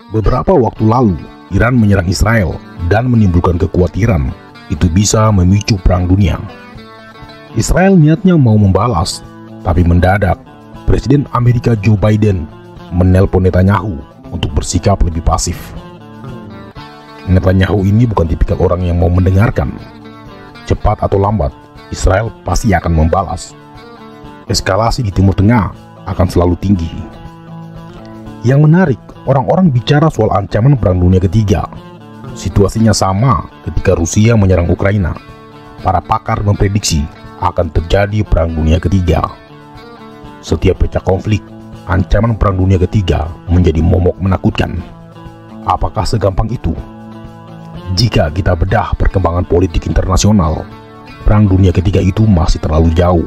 Beberapa waktu lalu, Iran menyerang Israel dan menimbulkan kekhawatiran itu bisa memicu perang dunia. Israel niatnya mau membalas, tapi mendadak Presiden Amerika Joe Biden menelpon Netanyahu untuk bersikap lebih pasif. Netanyahu ini bukan tipikal orang yang mau mendengarkan. Cepat atau lambat, Israel pasti akan membalas. Eskalasi di Timur Tengah akan selalu tinggi. Yang menarik, orang-orang bicara soal ancaman perang dunia ketiga. Situasinya sama ketika Rusia menyerang Ukraina. Para pakar memprediksi akan terjadi perang dunia ketiga. Setiap pecah konflik, ancaman perang dunia ketiga menjadi momok menakutkan. Apakah segampang itu? Jika kita bedah perkembangan politik internasional, perang dunia ketiga itu masih terlalu jauh.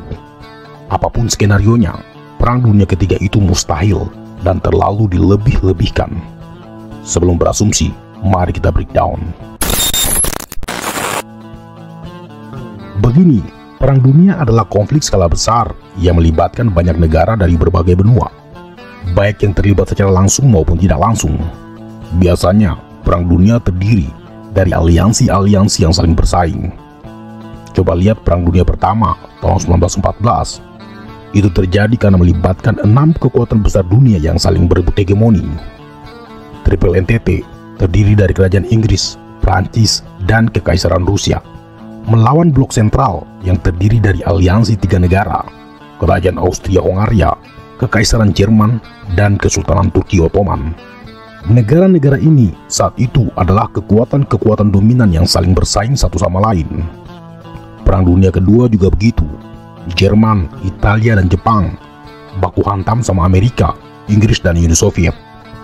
Apapun skenarionya, perang dunia ketiga itu mustahil dan terlalu dilebih-lebihkan. Sebelum berasumsi, mari kita breakdown. Begini, perang dunia adalah konflik skala besar yang melibatkan banyak negara dari berbagai benua, baik yang terlibat secara langsung maupun tidak langsung. Biasanya, perang dunia terdiri dari aliansi-aliansi yang saling bersaing. Coba lihat Perang Dunia Pertama tahun 1914. Itu terjadi karena melibatkan 6 kekuatan besar dunia yang saling berebut hegemoni. Triple NTT terdiri dari Kerajaan Inggris, Prancis, dan Kekaisaran Rusia melawan blok sentral yang terdiri dari aliansi 3 negara, Kerajaan Austria-Hongaria, Kekaisaran Jerman, dan Kesultanan Turki Ottoman. Negara-negara ini saat itu adalah kekuatan-kekuatan dominan yang saling bersaing satu sama lain. Perang Dunia Kedua juga begitu. Jerman, Italia, dan Jepang baku hantam sama Amerika, Inggris, dan Uni Soviet.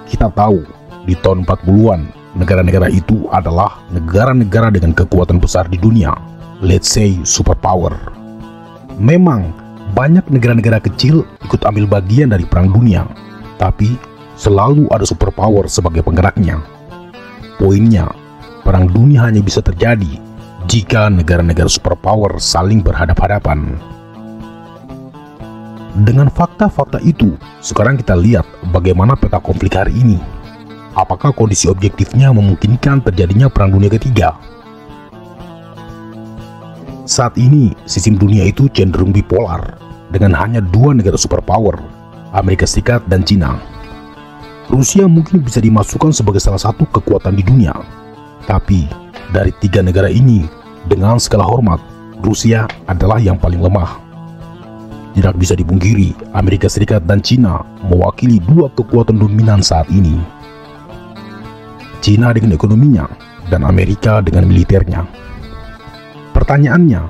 Kita tahu, di tahun 40-an, negara-negara itu adalah negara-negara dengan kekuatan besar di dunia, let's say superpower. Memang, banyak negara-negara kecil ikut ambil bagian dari perang dunia, tapi selalu ada superpower sebagai penggeraknya. Poinnya, perang dunia hanya bisa terjadi jika negara-negara superpower saling berhadap-hadapan. Dengan fakta-fakta itu, sekarang kita lihat bagaimana peta konflik hari ini. Apakah kondisi objektifnya memungkinkan terjadinya perang dunia ketiga? Saat ini, sistem dunia itu cenderung bipolar, dengan hanya 2 negara superpower, Amerika Serikat dan Cina. Rusia mungkin bisa dimasukkan sebagai salah satu kekuatan di dunia. Tapi, dari 3 negara ini, dengan segala hormat, Rusia adalah yang paling lemah. Tidak bisa dipungkiri, Amerika Serikat dan Cina mewakili 2 kekuatan dominan saat ini. Cina dengan ekonominya, dan Amerika dengan militernya. Pertanyaannya,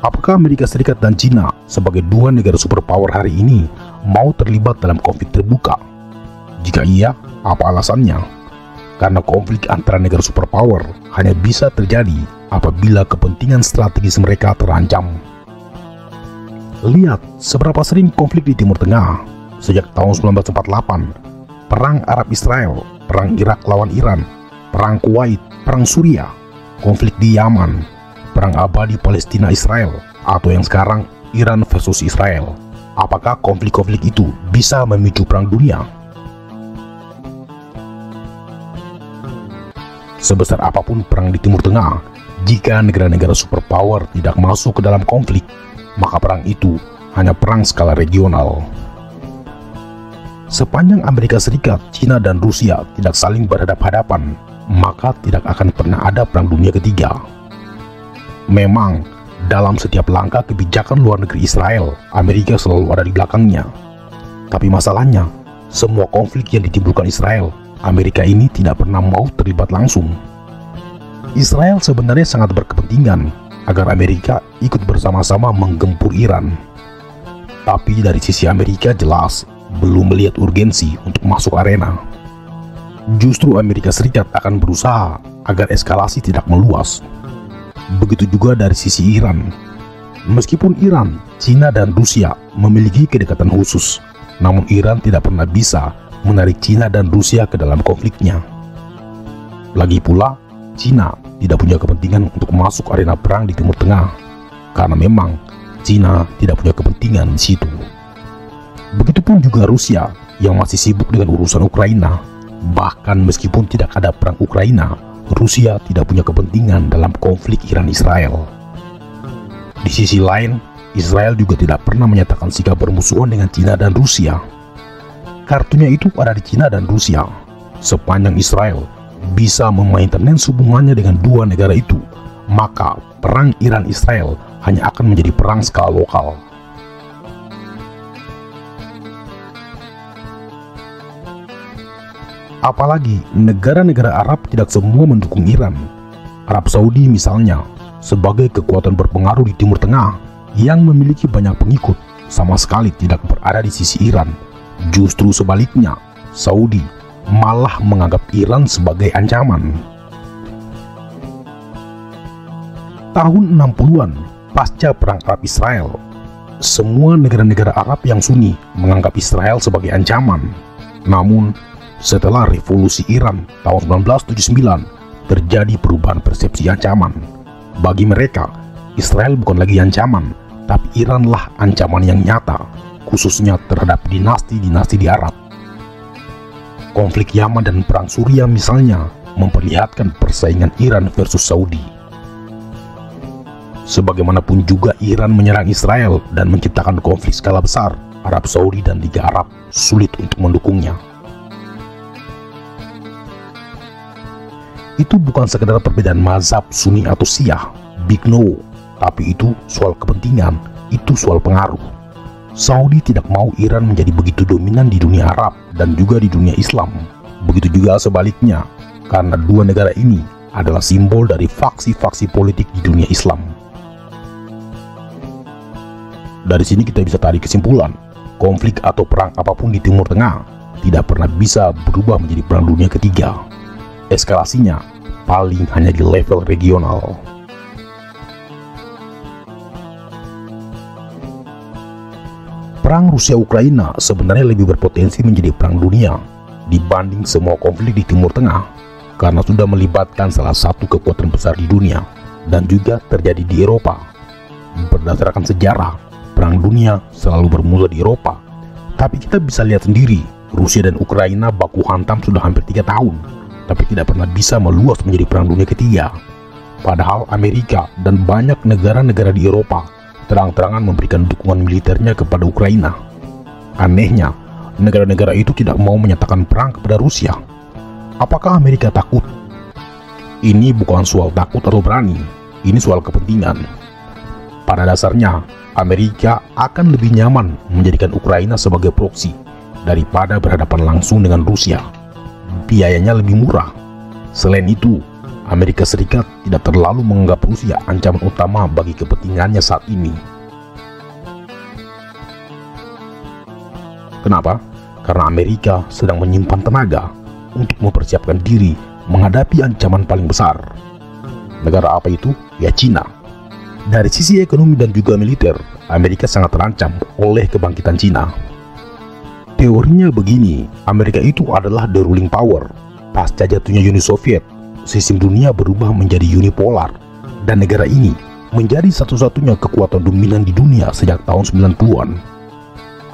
apakah Amerika Serikat dan Cina sebagai 2 negara superpower hari ini mau terlibat dalam konflik terbuka? Jika iya, apa alasannya? Karena konflik antara negara superpower hanya bisa terjadi apabila kepentingan strategis mereka terancam. Lihat seberapa sering konflik di Timur Tengah. Sejak tahun 1948, Perang Arab-Israel, Perang Irak lawan Iran, Perang Kuwait, Perang Suriah, konflik di Yaman, Perang Abadi Palestina-Israel, atau yang sekarang Iran versus Israel. Apakah konflik-konflik itu bisa memicu perang dunia? Sebesar apapun perang di Timur Tengah, jika negara-negara superpower tidak masuk ke dalam konflik, maka perang itu hanya perang skala regional. Sepanjang Amerika Serikat, Cina, dan Rusia tidak saling berhadap-hadapan, maka tidak akan pernah ada perang dunia ketiga. Memang, dalam setiap langkah kebijakan luar negeri Israel, Amerika selalu ada di belakangnya. Tapi masalahnya, semua konflik yang ditimbulkan Israel, Amerika ini tidak pernah mau terlibat langsung. Israel sebenarnya sangat berkepentingan agar Amerika ikut bersama-sama menggempur Iran. Tapi dari sisi Amerika jelas belum melihat urgensi untuk masuk arena. Justru Amerika Serikat akan berusaha agar eskalasi tidak meluas. Begitu juga dari sisi Iran. Meskipun Iran, Cina, dan Rusia memiliki kedekatan khusus, namun Iran tidak pernah bisa menarik Cina dan Rusia ke dalam konfliknya. Lagi pula, Cina tidak punya kepentingan untuk masuk arena perang di Timur Tengah, karena memang Cina tidak punya kepentingan di situ. Begitupun juga Rusia yang masih sibuk dengan urusan Ukraina. Bahkan meskipun tidak ada perang Ukraina, Rusia tidak punya kepentingan dalam konflik Iran-Israel. Di sisi lain, Israel juga tidak pernah menyatakan sikap bermusuhan dengan Cina dan Rusia. Kartunya itu ada di Cina dan Rusia. Sepanjang Israel bisa memaintenance hubungannya dengan dua negara itu, maka perang Iran-Israel hanya akan menjadi perang skala lokal. Apalagi negara-negara Arab tidak semua mendukung Iran. Arab Saudi misalnya, sebagai kekuatan berpengaruh di Timur Tengah yang memiliki banyak pengikut, sama sekali tidak berada di sisi Iran. Justru sebaliknya, Saudi malah menganggap Iran sebagai ancaman. Tahun 60-an, pasca perang Arab-Israel, semua negara-negara Arab yang Sunni menganggap Israel sebagai ancaman. Namun, setelah revolusi Iran tahun 1979, terjadi perubahan persepsi ancaman. Bagi mereka, Israel bukan lagi ancaman, tapi Iranlah ancaman yang nyata, khususnya terhadap dinasti-dinasti di Arab. Konflik Yaman dan Perang Suriah misalnya memperlihatkan persaingan Iran versus Saudi. Sebagaimanapun juga Iran menyerang Israel dan menciptakan konflik skala besar, Arab Saudi dan Liga Arab sulit untuk mendukungnya. Itu bukan sekedar perbedaan mazhab Sunni atau Syiah, big no, tapi itu soal kepentingan, itu soal pengaruh. Saudi tidak mau Iran menjadi begitu dominan di dunia Arab dan juga di dunia Islam. Begitu juga sebaliknya, karena dua negara ini adalah simbol dari faksi-faksi politik di dunia Islam. Dari sini kita bisa tarik kesimpulan, konflik atau perang apapun di Timur Tengah tidak pernah bisa berubah menjadi perang dunia ketiga. Eskalasinya paling hanya di level regional. Perang Rusia-Ukraina sebenarnya lebih berpotensi menjadi perang dunia dibanding semua konflik di Timur Tengah, karena sudah melibatkan salah satu kekuatan besar di dunia dan juga terjadi di Eropa. Berdasarkan sejarah, perang dunia selalu bermula di Eropa, tapi kita bisa lihat sendiri, Rusia dan Ukraina baku hantam sudah hampir 3 tahun, tapi tidak pernah bisa meluas menjadi perang dunia ketiga. Padahal Amerika dan banyak negara-negara di Eropa terang-terangan memberikan dukungan militernya kepada Ukraina. Anehnya, negara-negara itu tidak mau menyatakan perang kepada Rusia. Apakah Amerika takut? Ini bukan soal takut atau berani, ini soal kepentingan. Pada dasarnya, Amerika akan lebih nyaman menjadikan Ukraina sebagai proksi daripada berhadapan langsung dengan Rusia. Biayanya lebih murah. Selain itu, Amerika Serikat tidak terlalu menganggap Rusia ancaman utama bagi kepentingannya saat ini. Kenapa? Karena Amerika sedang menyimpan tenaga untuk mempersiapkan diri menghadapi ancaman paling besar. Negara apa itu? Ya, Cina. Dari sisi ekonomi dan juga militer, Amerika sangat terancam oleh kebangkitan Cina. Teorinya begini, Amerika itu adalah the ruling power. Pasca jatuhnya Uni Soviet, sistem dunia berubah menjadi unipolar, dan negara ini menjadi satu-satunya kekuatan dominan di dunia sejak tahun 90-an.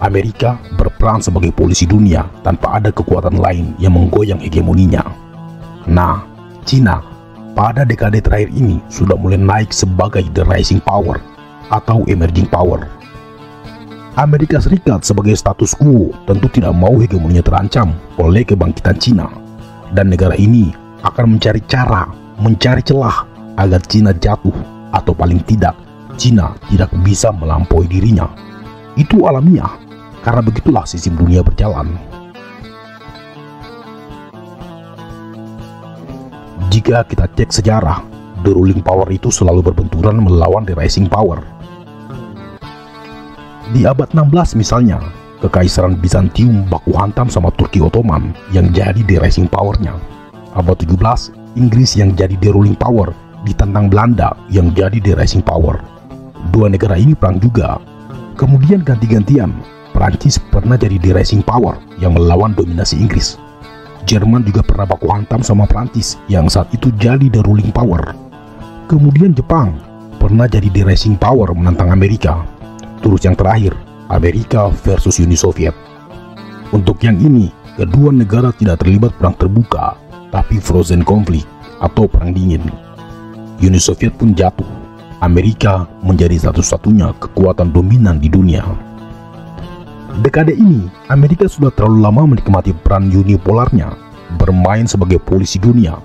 Amerika berperan sebagai polisi dunia tanpa ada kekuatan lain yang menggoyang hegemoninya. Nah, Cina pada dekade terakhir ini sudah mulai naik sebagai the rising power atau emerging power. Amerika Serikat sebagai status quo tentu tidak mau hegemoninya terancam oleh kebangkitan Cina, dan negara ini akan mencari cara, mencari celah agar Cina jatuh, atau paling tidak Cina tidak bisa melampaui dirinya. Itu alamiah, karena begitulah sistem dunia berjalan. Jika kita cek sejarah, the ruling power itu selalu berbenturan melawan the rising power. Di abad 16 misalnya, Kekaisaran Bizantium baku hantam sama Turki Ottoman yang jadi the rising powernya. Abad 17, Inggris yang jadi the ruling power ditantang Belanda yang jadi the rising power. Dua negara ini perang juga. Kemudian ganti-gantian, Prancis pernah jadi the rising power yang melawan dominasi Inggris. Jerman juga pernah baku hantam sama Prancis yang saat itu jadi the ruling power. Kemudian Jepang pernah jadi the rising power menantang Amerika. Terus yang terakhir, Amerika versus Uni Soviet. Untuk yang ini, kedua negara tidak terlibat perang terbuka, tapi frozen conflict atau perang dingin. Uni Soviet pun jatuh. Amerika menjadi satu-satunya kekuatan dominan di dunia. Dekade ini, Amerika sudah terlalu lama menikmati peran unipolarnya, bermain sebagai polisi dunia,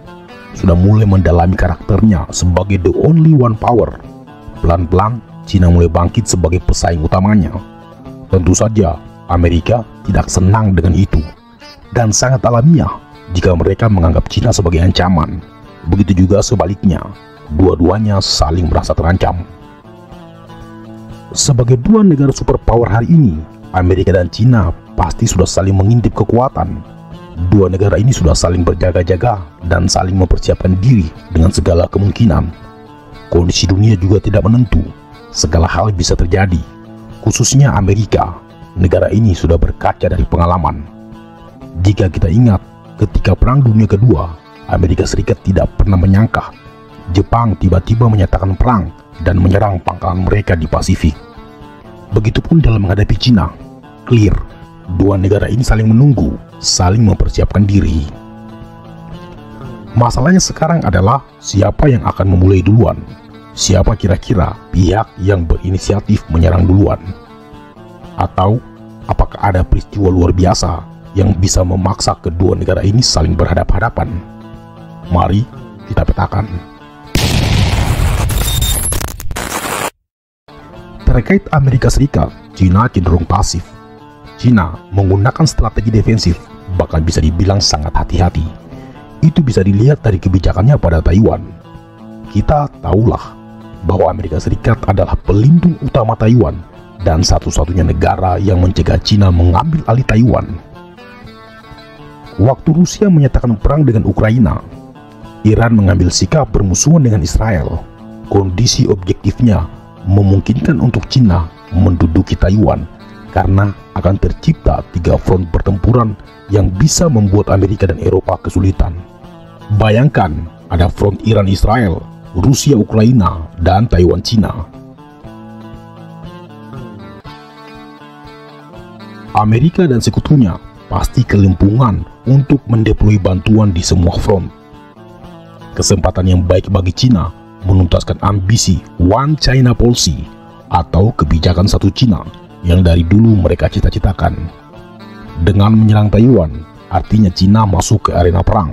sudah mulai mendalami karakternya sebagai the only one power. Pelan-pelan, Cina mulai bangkit sebagai pesaing utamanya. Tentu saja, Amerika tidak senang dengan itu, dan sangat alamiah jika mereka menganggap Cina sebagai ancaman. Begitu juga sebaliknya, dua-duanya saling merasa terancam. Sebagai dua negara superpower hari ini, Amerika dan Cina pasti sudah saling mengintip kekuatan. Dua negara ini sudah saling berjaga-jaga dan saling mempersiapkan diri dengan segala kemungkinan. Kondisi dunia juga tidak menentu, segala hal bisa terjadi. Khususnya Amerika, negara ini sudah berkaca dari pengalaman. Jika kita ingat, ketika Perang Dunia Kedua, Amerika Serikat tidak pernah menyangka Jepang tiba-tiba menyatakan perang dan menyerang pangkalan mereka di Pasifik. Begitupun dalam menghadapi Cina, clear, dua negara ini saling menunggu, saling mempersiapkan diri. Masalahnya sekarang adalah siapa yang akan memulai duluan. Siapa kira-kira pihak yang berinisiatif menyerang duluan? Atau apakah ada peristiwa luar biasa yang bisa memaksa kedua negara ini saling berhadapan-hadapan? Mari kita petakan. Terkait Amerika Serikat, Cina cenderung pasif. Cina menggunakan strategi defensif, bahkan bisa dibilang sangat hati-hati. Itu bisa dilihat dari kebijakannya pada Taiwan. Kita tahulah bahwa Amerika Serikat adalah pelindung utama Taiwan dan satu-satunya negara yang mencegah Cina mengambil alih Taiwan. Waktu Rusia menyatakan perang dengan Ukraina, Iran mengambil sikap bermusuhan dengan Israel. Kondisi objektifnya memungkinkan untuk Cina menduduki Taiwan karena akan tercipta 3 front pertempuran yang bisa membuat Amerika dan Eropa kesulitan. Bayangkan ada front Iran-Israel, Rusia-Ukraina, dan Taiwan-Cina. Amerika dan sekutunya pasti kelimpungan untuk mendeploy bantuan di semua front. Kesempatan yang baik bagi Cina menuntaskan ambisi One China Policy atau kebijakan satu Cina yang dari dulu mereka cita-citakan. Dengan menyerang Taiwan, artinya Cina masuk ke arena perang.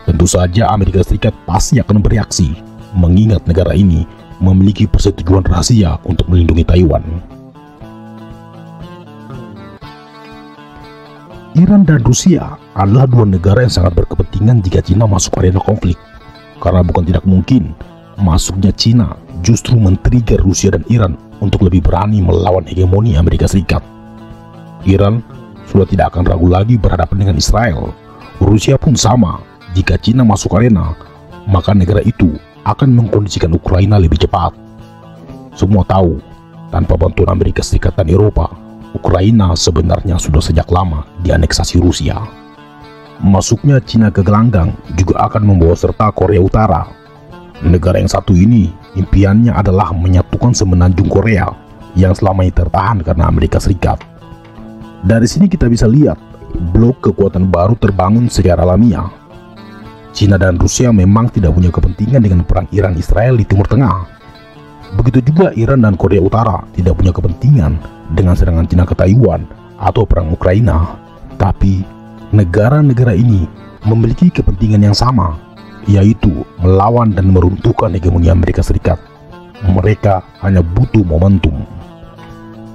Tentu saja Amerika Serikat pasti akan bereaksi, mengingat negara ini memiliki persetujuan rahasia untuk melindungi Taiwan. Iran dan Rusia adalah dua negara yang sangat berkepentingan jika Cina masuk arena konflik. Karena bukan tidak mungkin, masuknya Cina justru men-trigger Rusia dan Iran untuk lebih berani melawan hegemoni Amerika Serikat. Iran sudah tidak akan ragu lagi berhadapan dengan Israel. Rusia pun sama. Jika Cina masuk arena, maka negara itu akan mengkondisikan Ukraina lebih cepat. Semua tahu, tanpa bantuan Amerika Serikat dan Eropa, Ukraina sebenarnya sudah sejak lama dianeksasi Rusia. Masuknya Cina ke gelanggang juga akan membawa serta Korea Utara. Negara yang satu ini impiannya adalah menyatukan semenanjung Korea yang selama ini tertahan karena Amerika Serikat. Dari sini kita bisa lihat blok kekuatan baru terbangun secara alamiah. Cina dan Rusia memang tidak punya kepentingan dengan perang Iran-Israel di Timur Tengah. Begitu juga Iran dan Korea Utara tidak punya kepentingan dengan serangan Cina ke Taiwan atau perang Ukraina. Tapi negara-negara ini memiliki kepentingan yang sama, yaitu melawan dan meruntuhkan hegemoni Amerika Serikat. Mereka hanya butuh momentum.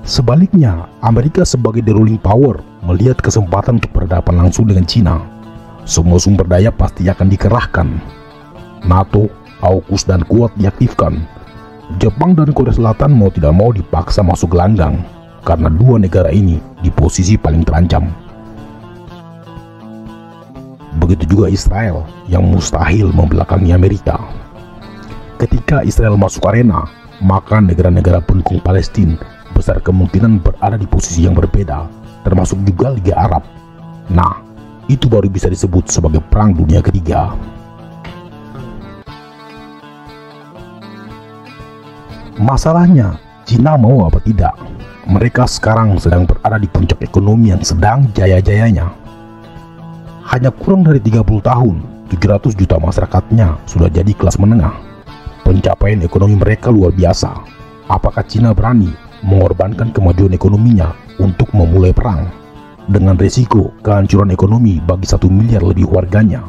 Sebaliknya, Amerika sebagai the ruling power melihat kesempatan untuk berhadapan langsung dengan Cina. Semua sumber daya pasti akan dikerahkan. NATO, AUKUS, dan Quad diaktifkan. Jepang dan Korea Selatan mau tidak mau dipaksa masuk gelanggang karena dua negara ini di posisi paling terancam. Begitu juga Israel yang mustahil membelakangi Amerika. Ketika Israel masuk arena, maka negara-negara pendukung Palestina besar kemungkinan berada di posisi yang berbeda, termasuk juga Liga Arab. Nah, itu baru bisa disebut sebagai Perang Dunia Ketiga. Masalahnya, Cina mau apa tidak? Mereka sekarang sedang berada di puncak ekonomi yang sedang jaya-jayanya. Hanya kurang dari 30 tahun, 700 juta masyarakatnya sudah jadi kelas menengah. Pencapaian ekonomi mereka luar biasa. Apakah Cina berani mengorbankan kemajuan ekonominya untuk memulai perang? Dengan resiko kehancuran ekonomi bagi 1 miliar lebih warganya,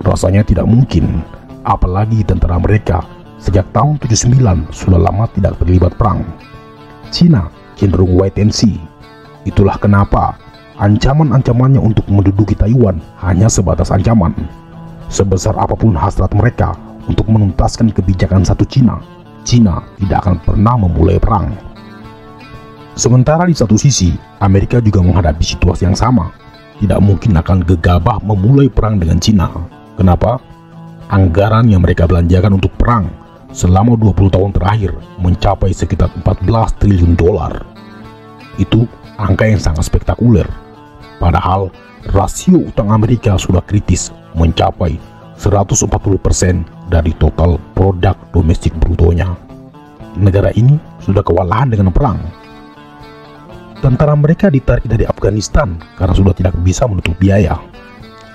rasanya tidak mungkin. Apalagi tentara mereka sejak tahun 79 sudah lama tidak terlibat perang. Cina cenderung wait and see. Itulah kenapa ancaman-ancamannya untuk menduduki Taiwan hanya sebatas ancaman. Sebesar apapun hasrat mereka untuk menuntaskan kebijakan satu Cina, Cina tidak akan pernah memulai perang. Sementara di satu sisi, Amerika juga menghadapi situasi yang sama. Tidak mungkin akan gegabah memulai perang dengan Cina. Kenapa? Anggaran yang mereka belanjakan untuk perang selama 20 tahun terakhir mencapai sekitar 14 triliun dolar. Itu angka yang sangat spektakuler. Padahal rasio utang Amerika sudah kritis mencapai 140% dari total produk domestik brutonya. Negara ini sudah kewalahan dengan perang. Tentara mereka ditarik dari Afghanistan karena sudah tidak bisa menutup biaya.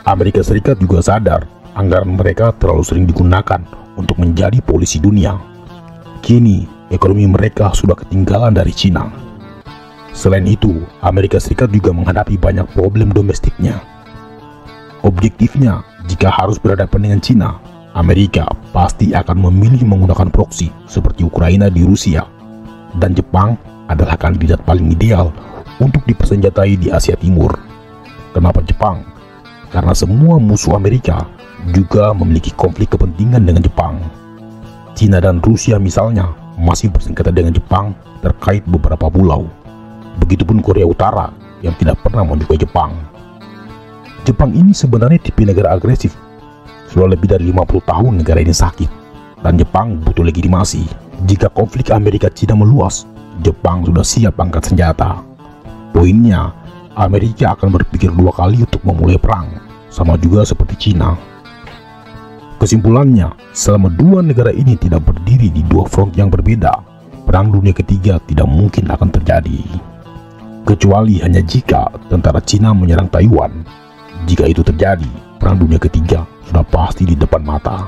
Amerika Serikat juga sadar anggaran mereka terlalu sering digunakan untuk menjadi polisi dunia. Kini ekonomi mereka sudah ketinggalan dari Cina. Selain itu, Amerika Serikat juga menghadapi banyak problem domestiknya. Objektifnya, jika harus berhadapan dengan Cina, Amerika pasti akan memilih menggunakan proksi seperti Ukraina di Rusia. Dan Jepang adalah kandidat paling ideal untuk dipersenjatai di Asia Timur. Kenapa Jepang? Karena semua musuh Amerika juga memiliki konflik kepentingan dengan Jepang. Cina dan Rusia misalnya masih bersengketa dengan Jepang terkait beberapa pulau. Begitupun Korea Utara yang tidak pernah menyukai Jepang. Jepang ini sebenarnya tipe negara agresif. Sudah lebih dari 50 tahun negara ini sakit, dan Jepang butuh legitimasi. Jika konflik Amerika-Cina meluas, Jepang sudah siap angkat senjata. Poinnya, Amerika akan berpikir 2 kali untuk memulai perang, sama juga seperti Cina. Kesimpulannya, selama 2 negara ini tidak berdiri di 2 front yang berbeda, Perang Dunia Ketiga tidak mungkin akan terjadi. Kecuali hanya jika tentara Cina menyerang Taiwan. Jika itu terjadi, Perang Dunia Ketiga sudah pasti di depan mata.